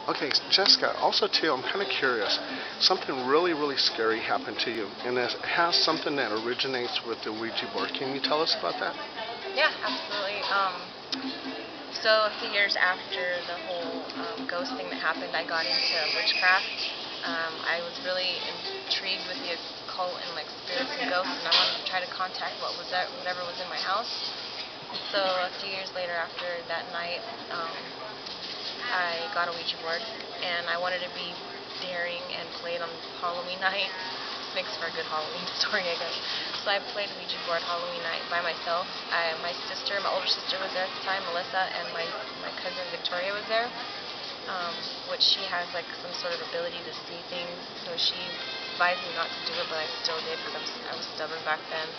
Okay, Jessica, also too, I'm kind of curious. Something really, really scary happened to you, and it has something that originates with the Ouija board. Can you tell us about that? Yeah, absolutely. So a few years after the whole ghost thing that happened, I got into witchcraft. I was really intrigued with the occult and like spirits and ghosts, and I wanted to try to contact whatever was in my house. So a few years later, after that night, I got a Ouija board, and I wanted to be daring and play it on Halloween night. Makes for a good Halloween story, I guess. So I played Ouija board Halloween night by myself. My older sister was there at the time, Melissa, and my cousin Victoria was there, which she has like some sort of ability to see things. So she advised me not to do it, but I still did because I was stubborn back then.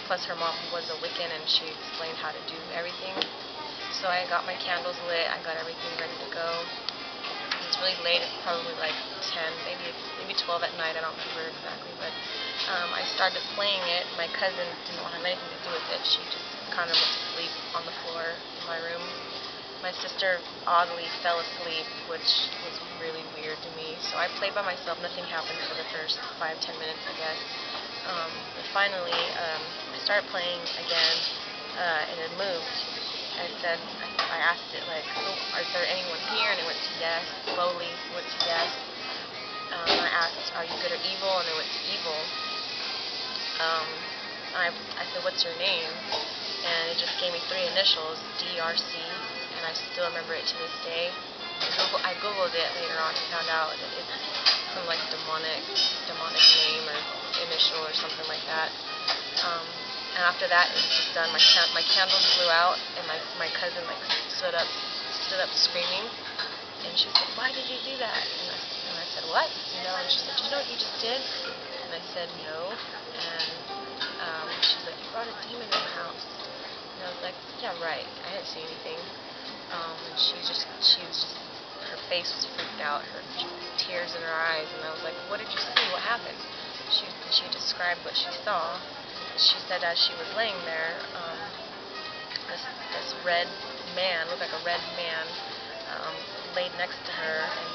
Plus, her mom was a Wiccan, and she explained how to do everything. So I got my candles lit. I got everything ready to go. It was really late. It's probably like 10, maybe 12 at night. I don't remember exactly, but I started playing it. My cousin didn't have anything to do with it. She just kind of went to sleep on the floor in my room. My sister oddly fell asleep, which was really weird to me. So I played by myself. Nothing happened for the first 5-10 minutes, I guess. But finally, I started playing again, and it moved. I asked it, like, oh, is there anyone here? And it went to yes. Slowly went to yes. I asked, are you good or evil? And it went to evil. I said, what's your name? And it just gave me 3 initials, DRC, and I still remember it to this day. I googled it later on and found out that it's some like demonic name or initial or something like that. And after that, it was just done. My candles blew out, and my cousin like stood up screaming, and she said, "Why did you do that?" And I said, "What?" And she said, "Do you know what you just did?" And I said, "No." And she's like, "You brought a demon in the house." And I was like, "Yeah, right. I didn't see anything." And she was just, her face was freaked out, her tears in her eyes, and I was like, "What did you see? What happened?" She described what she saw. She said as she was laying there, this red man, looked like a red man, laid next to her and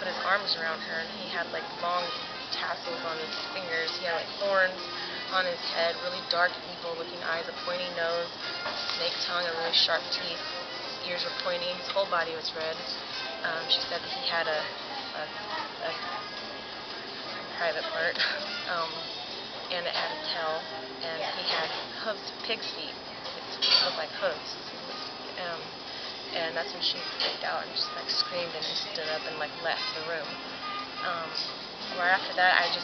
put his arms around her, and he had like long tassels on his fingers. He had like horns on his head, really dark, evil-looking eyes, a pointy nose, snake tongue, and really sharp teeth. His ears were pointy. His whole body was red. She said that he had a private part, and it had a tail, and he had hooves, pig's feet. His feet looked like hooves. And that's when she freaked out and just like screamed and just stood up and like left the room. Right after that, I was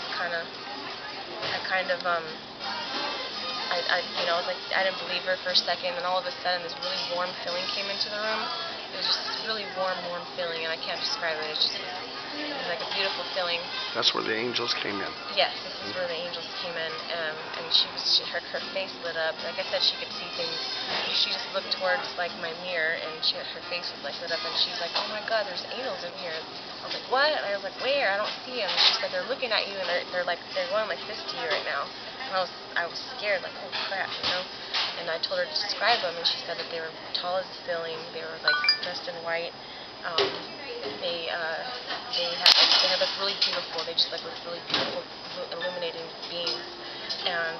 like, I didn't believe her for a second, and all of a sudden this really warm feeling came into the room. It was just this really warm feeling, and I can't describe it. It was like a beautiful feeling. That's where the angels came in. Yes, this is where the angels came in, and her face lit up. Like I said, she could see things. She just looked towards like my mirror, and her face was like lit up, and she's like, "Oh my God, there's angels in here." I was like, "What?" And I was like, "Where? I don't see them." And she said, "They're looking at you, and they're going like this to you right now." And I was scared, like, oh crap. And I told her to describe them, and she said that they were tall as the ceiling. They were like dressed in white. They looked really beautiful. They just like looked really beautiful, illuminating beings. And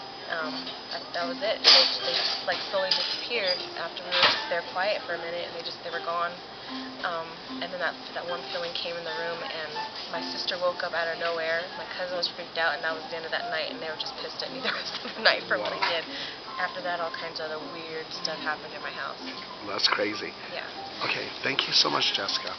that was it. They just like slowly disappeared after we were just there quiet for a minute, and they were gone. And then that warm feeling came in the room, and my sister woke up out of nowhere. My cousin was freaked out, and that was the end of that night, and they were just pissed at me the rest of the night for what I did. After that, all kinds of other weird stuff happened in my house. That's crazy. Yeah. Okay, thank you so much, Jessica.